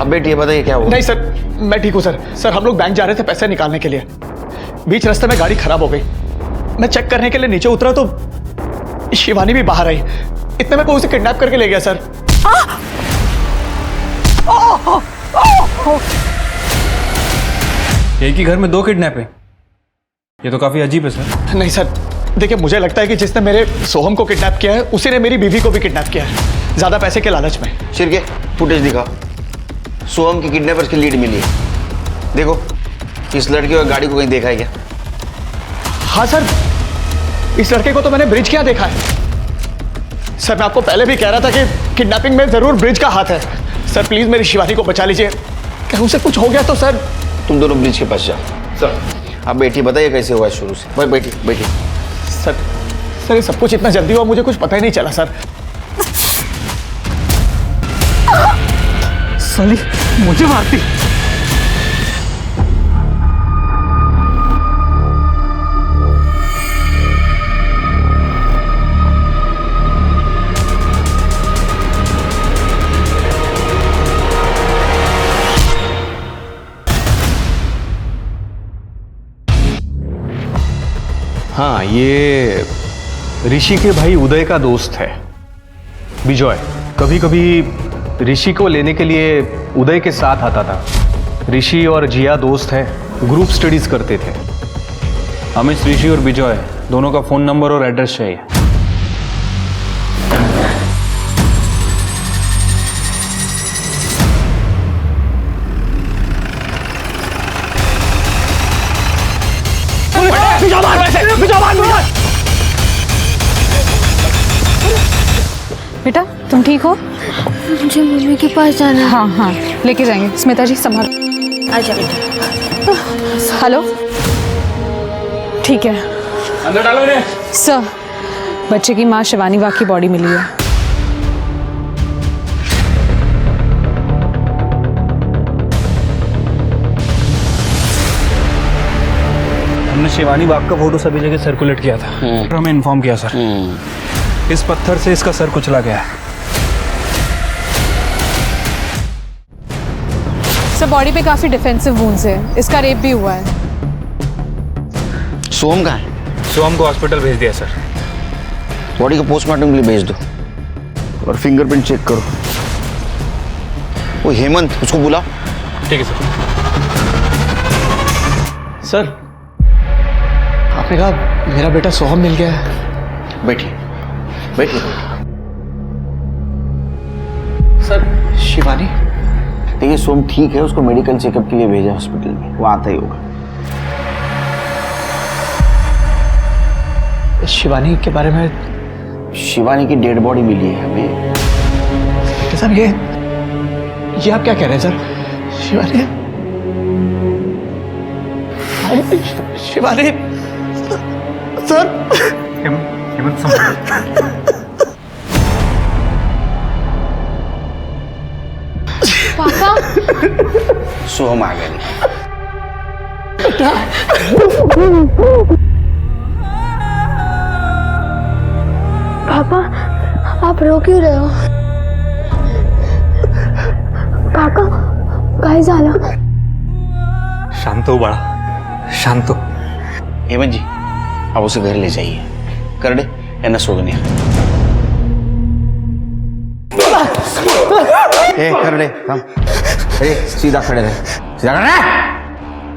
अब बेटी ये बताइए क्या हुआ? नहीं सर, मैं ठीक हूँ सर। सर, हम लोग बैंक जा रहे थे पैसे निकालने के लिए, बीच रास्ते में गाड़ी खराब हो गई। मैं चेक करने के लिए नीचे उतरा तो शिवानी भी बाहर आई। इतने में कोई उसे किडनैप करके ले गया सर। एक ही घर में 2 किडनैपिंग, ये तो काफी अजीब है सर। नहीं सर, देखिए मुझे लगता है कि जिसने मेरे सोहम को किडनैप किया है उसी ने मेरी बीवी को भी किडनैप किया है, ज्यादा पैसे के लालच में। शिरके, फुटेज दिखा। सोहम की किडनैपर्स की लीड मिली है। देखो इस लड़के और गाड़ी को कहीं देखा है क्या? हाँ सर, इस लड़के को तो मैंने ब्रिज क्या देखा है। सर, मैं आपको पहले भी कह रहा था कि किडनैपिंग में जरूर ब्रिज का हाथ है। सर प्लीज मेरी शिवानी को बचा लीजिए, कहीं उसे कुछ हो गया तो सर। तुम दोनों ब्रिज के पास जाओ। सर, आप बेटी बताइए कैसे हुआ शुरू से। भाई बेटी बेटी। सर, ये सब कुछ इतना जल्दी हुआ मुझे कुछ पता ही नहीं चला सर। साली मुझे मारती। हाँ, ये ऋषि के भाई उदय का दोस्त है विजय। कभी कभी ऋषि को लेने के लिए उदय के साथ आता था। ऋषि और जिया दोस्त हैं, ग्रुप स्टडीज करते थे। हमें ऋषि और विजय दोनों का फोन नंबर और एड्रेस चाहिए। बेटा तुम ठीक हो? मुझे मम्मी के पास जाना है। हाँ हाँ लेके जाएंगे। स्मिता जी संभाल। आजा बेटा। हेलो, ठीक है। अंदर डालो इन्हें। सर, बच्चे की माँ शिवानी वाघ की बॉडी मिली है। शिवानी बाग का फोटो सभी जगह सर्कुलेट किया था, तो हमें इन्फॉर्म किया सर। इस पत्थर से इसका सर कुचला गया है। सर बॉडी पे काफी डिफेंसिव वुंड्स है, इसका रेप भी हुआ है। सोम कहाँ है? सोम को हॉस्पिटल भेज दिया सर। बॉडी को पोस्टमार्टम के लिए भेज दो और फिंगरप्रिंट चेक करो। वो हेमंत, उसको बुलाओ। ठीक है सर। सर आपने कहा मेरा बेटा सोहम मिल गया है। बैठिए बैठिए। सर शिवानी? देखिए सोम ठीक है, उसको मेडिकल चेकअप के लिए भेजा हॉस्पिटल में, वो आता ही होगा। शिवानी के बारे में? शिवानी की डेड बॉडी मिली है अभी। सर ये आप क्या कह रहे हैं सर? शिवानी शिवानी सर। हेमंत पापा सोहम आ गया। पापा आप रो क्यों रहे हो? काका काय झालं? शांत हो बाळा, शांत हो। हेमंत जी आप उसे घर ले जाइए। करडे यांना सोडून या। ए करडे थांब। अरे सीधा खड़े रहे, सीधा खड़े रहे।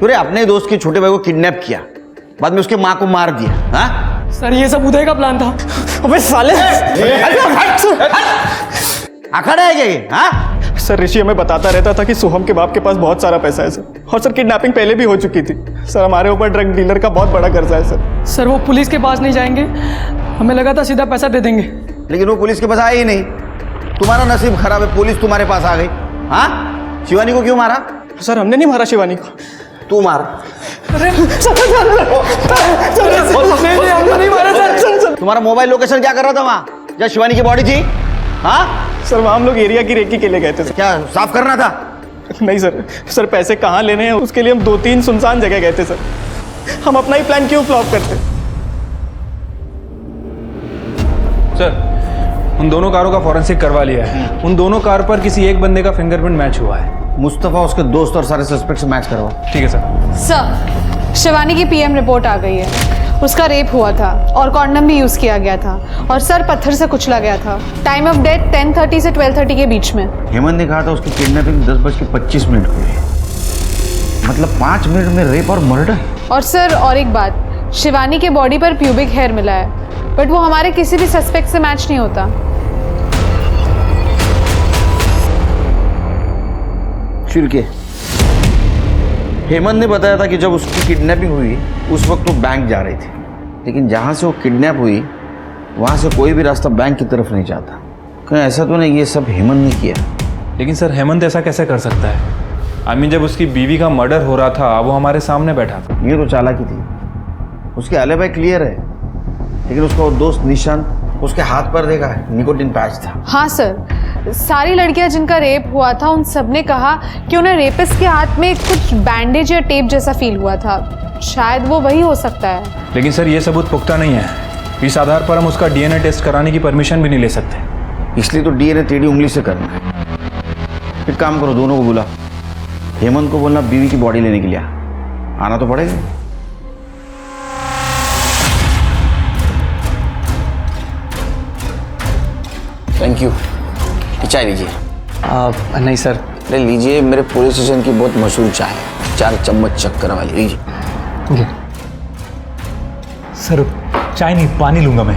तूने अपने दोस्त के छोटे भाई को किडनैप किया, बाद में उसके माँ को मार दिया। हाँ सर ये सब उदय का प्लान था। अबे साले अखड़ा है क्या ये? हाँ सर ऋषि हमें बताता रहता था कि सोहम के बाप के पास बहुत सारा पैसा है सर, और सर किडनैपिंग पहले भी हो चुकी थी सर। हमारे ऊपर ड्रग डीलर का बहुत बड़ा कर्जा है सर। सर वो पुलिस के पास नहीं जाएंगे, हमें लगा था सीधा पैसा दे देंगे, लेकिन वो पुलिस के पास आए ही नहीं। तुम्हारा नसीब खराब है, पुलिस तुम्हारे पास आ गई। हाँ शिवानी को क्यों मारा? सर हमने नहीं मारा शिवानी को। तू मार। तुम्हारा मोबाइल लोकेशन क्या कर रहा था वहाँ जहाँ शिवानी की बॉडी थी? हाँ सर वहाँ हम लोग एरिया की रेकी के लिए गए थे सर। क्या साफ करना था? नहीं सर, सर पैसे कहाँ लेने हैं उसके लिए हम 2-3 सुनसान जगह गए थे सर। हम अपना ही प्लान क्यों फ्लॉप करते? सर उन दोनों कारों का फॉरेंसिक करवा लिया है। उन दोनों कार पर किसी एक बंदे का फिंगरप्रिंट मैच हुआ है। मुस्तफा उसके दोस्त और सारे सस्पेक्ट से मैच करवाओ। ठीक है सर। सर शिवानी की पीएम रिपोर्ट आ गई है। उसका रेप हुआ था और कॉन्डम भी यूज किया गया था, और सर पत्थर से कुचला गया था। टाइम ऑफ डेथ 10:30 से 12:30 के बीच में। हेमंत ने कहा था उसकी किडनैपिंग 10:25 हुई, मतलब 5 मिनट में रेप और मर्डर। और सर और एक बात, शिवानी के बॉडी पर प्यूबिक हेयर मिला है, बट वो हमारे किसी भी सस्पेक्ट से मैच नहीं होता। फिर क्या? हेमंत ने बताया था कि जब उसकी किडनैपिंग हुई उस वक्त वो बैंक जा रही थी, लेकिन जहाँ से वो किडनैप हुई वहाँ से कोई भी रास्ता बैंक की तरफ नहीं जाता। कहीं ऐसा तो नहीं ये सब हेमंत ने किया? लेकिन सर हेमंत ऐसा कैसे कर सकता है? जब उसकी बीवी का मर्डर हो रहा था वो हमारे सामने बैठा था। ये तो चालाकी थी, उसके एलिबाई क्लियर है, लेकिन उसका वो दोस्त निशांत उसके हाथ पर देखा है, निकोटिन पैच था। हाँ सर, सारी लड़कियां जिनका रेप हुआ था उन सब ने कहा कि उन्हें रेपिस्ट के हाथ में कुछ बैंडेज या टेप जैसा फील हुआ था। शायद वो वही हो सकता है। लेकिन सर ये सबूत पुख्ता नहीं है। इस आधार पर हम उसका डीएनए टेस्ट कराने की परमिशन भी नहीं ले सकते। इसलिए तो डीएनए टेढ़ी उंगली से करना है। एक काम करो, दोनों को बुला, हेमंत को बोलना बीवी की बॉडी लेने के लिए आना तो पड़ेगा। Thank you. चाय लीजिए। नहीं सर। अरे लीजिए, मेरे पुलिस स्टेशन की बहुत मशहूर चाय है, 4 चम्मच शक्कर वाली, लीजिए। सर चाय नहीं, पानी लूंगा मैं।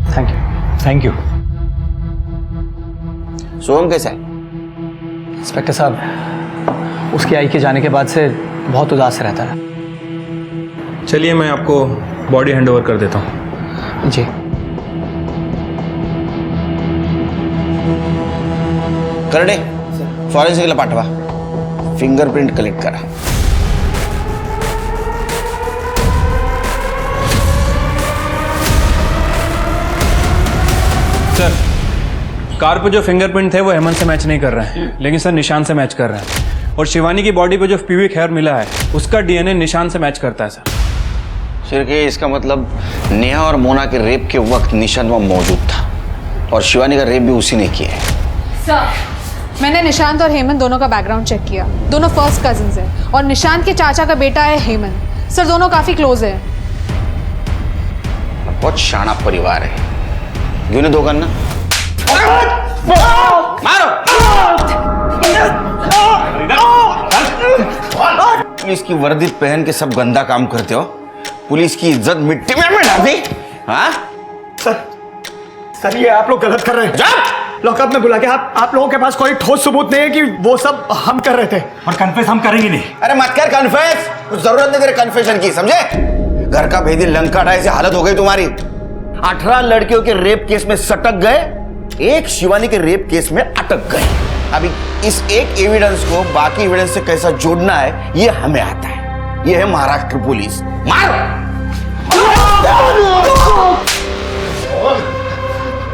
Thank you. Thank you. Soham कैसा है? इंस्पेक्टर साहब, उसकी आई के जाने के बाद से बहुत उदास रहता है। चलिए मैं आपको बॉडी हैंड ओवर कर देता हूँ। जी। करडे फॉरेन्सिकला पाठवा, फिंगरप्रिंट कलेक्ट करा। सर कार पे जो फिंगरप्रिंट थे वो हेमंत से मैच नहीं कर रहे हैं, लेकिन सर निशान से मैच कर रहे हैं। और शिवानी की बॉडी पे जो प्यूबिक हेयर मिला है उसका डीएनए निशान से मैच करता है सर। सर के इसका मतलब नेहा और मोना के रेप के वक्त निशान वहाँ मौजूद था और शिवानी का रेप भी उसी ने किया है। सर मैंने निशांत और हेमंत दोनों का बैकग्राउंड चेक किया। दोनों फर्स्ट कजिन्स हैं और निशांत के चाचा का बेटा है हेमंत। सर दोनों काफी क्लोज है। बहुत शाना परिवार है। क्यों नहीं दो करना? मारो! पुलिस की वर्दी पहन के सब गंदा काम करते हो। पुलिस की इज्जत मिट्टी में डाल दी। हाँ? सर ये आप लोग गलत कर रहे हैं। लॉकअप में बुला के आप लोगों के पास कोई ठोस सबूत नहीं है कि वो सब हम कर रहे थे। और कन्फेस हम करेंगे नहीं। अरे मत कर कन्फेस, कुछ जरूरत नहीं तेरे कन्फेशन की, समझे? घर का भेदी लंका ढाई से हालत हो गई तुम्हारी। 18 लड़कियों के रेप केस में सटक गए, एक शिवानी के रेप केस में अटक गए। अभी इस एक एविडेंस को बाकी एविडेंस से कैसा जोड़ना है ये हमें आता है। ये है महाराष्ट्र पुलिस। मार!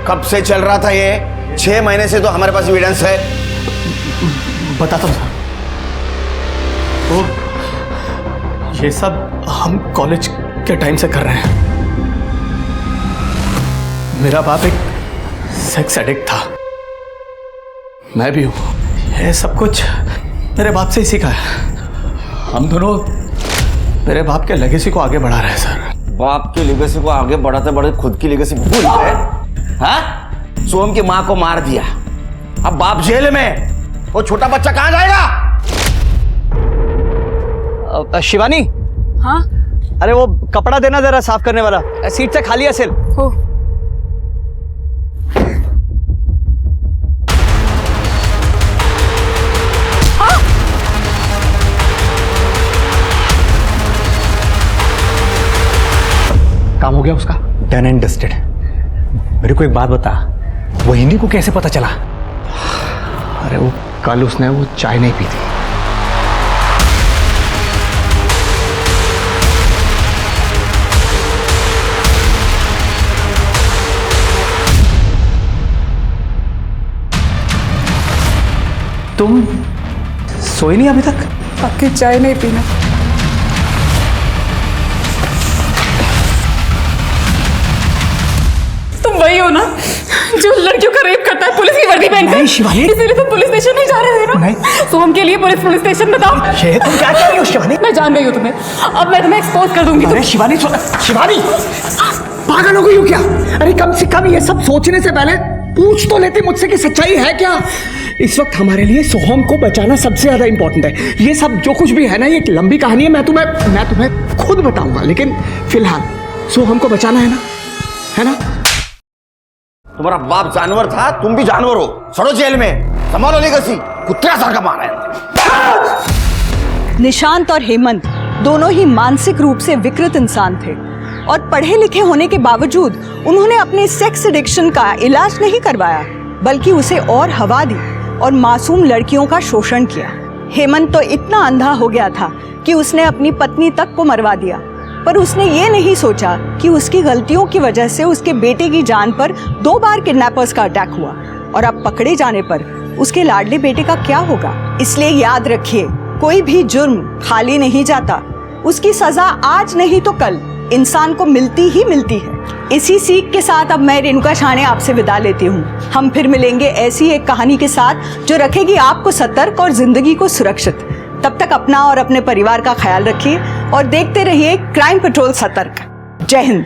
कब से चल रहा था ये? 6 महीने से तो हमारे पास एविडेंस है। बताता हूँ सर, वो ये सब हम कॉलेज के टाइम से कर रहे हैं। मेरा बाप एक सेक्स एडिक्ट था, मैं भी हूँ। ये सब कुछ मेरे बाप से ही सीखा है। हम दोनों मेरे बाप के लेगेसी को आगे बढ़ा रहे हैं सर। बाप की लेगेसी को आगे बढ़ाते बढ़ाते खुद की लेगेसी भूल गए। हाँ? सोम की माँ को मार दिया, अब बाप जेल में, वो छोटा बच्चा कहाँ जाएगा? शिवानी। हाँ? अरे वो कपड़ा देना जरा साफ करने वाला, सीट से खाली असेल। हो। काम हो गया उसका? Done and dusted. मेरे को एक बात बता, वो हिंदी को कैसे पता चला? अरे वो कल उसने वो चाय नहीं पी थी। तुम सोई नहीं अभी तक? आपकी चाय नहीं पीना। तुम वही हो ना जो लड़कियों का रेप करता है पुलिस की वर्दी पहनकर? नहीं शिवानी। इसीलिए तुम पुलिस स्टेशन नहीं जा रहे थे ना? नहीं। तो हम के लिए पुलिस स्टेशन बताओ। ये तुम क्या कह रही हो शिवानी? मैं जान गई हूँ तुम्हें, अब मैं तुम्हें एक्सपोज कर दूंगी। अरे शिवानी, शिवानी पागल हो गई हो क्या? अरे कम से कम ये सब सोचने से पहले पूछ तो लेती मुझसे कि सच्चाई है क्या। इस वक्त हमारे लिए सोहम को बचाना सबसे ज्यादा इंपॉर्टेंट है। ये सब जो कुछ भी है ना, ये एक लंबी कहानी है। मैं तुम्हें खुद बताऊंगा, लेकिन फिलहाल सोहम को बचाना है ना? तुम्हारा बाप जानवर था, तुम भी जानवर हो। सड़ो जेल में, संभालो लेगेसी। कुत्ता सारखा मारा है। निशांत और हेमंत दोनों ही मानसिक रूप से विकृत इंसान थे और पढ़े लिखे होने के बावजूद उन्होंने अपने सेक्स एडिक्शन का इलाज नहीं करवाया, बल्कि उसे और हवा दी और मासूम लड़कियों का शोषण किया। हेमंत तो इतना अंधा हो गया था कि उसने अपनी पत्नी तक को मरवा दिया, पर उसने ये नहीं सोचा कि उसकी गलतियों की वजह से उसके बेटे की जान पर 2 बार किडनैपर्स का अटैक हुआ और अब पकड़े जाने पर उसके लाडले बेटे का क्या होगा। इसलिए याद रखिए, कोई भी जुर्म खाली नहीं जाता। उसकी सजा आज नहीं तो कल इंसान को मिलती ही मिलती है। इसी सीख के साथ अब मैं रेणुका शाने आपसे विदा लेती हूँ। हम फिर मिलेंगे ऐसी एक कहानी के साथ जो रखेगी आपको सतर्क और जिंदगी को सुरक्षित। तब तक अपना और अपने परिवार का ख्याल रखिए और देखते रहिए क्राइम पेट्रोल सतर्क। जय हिंद।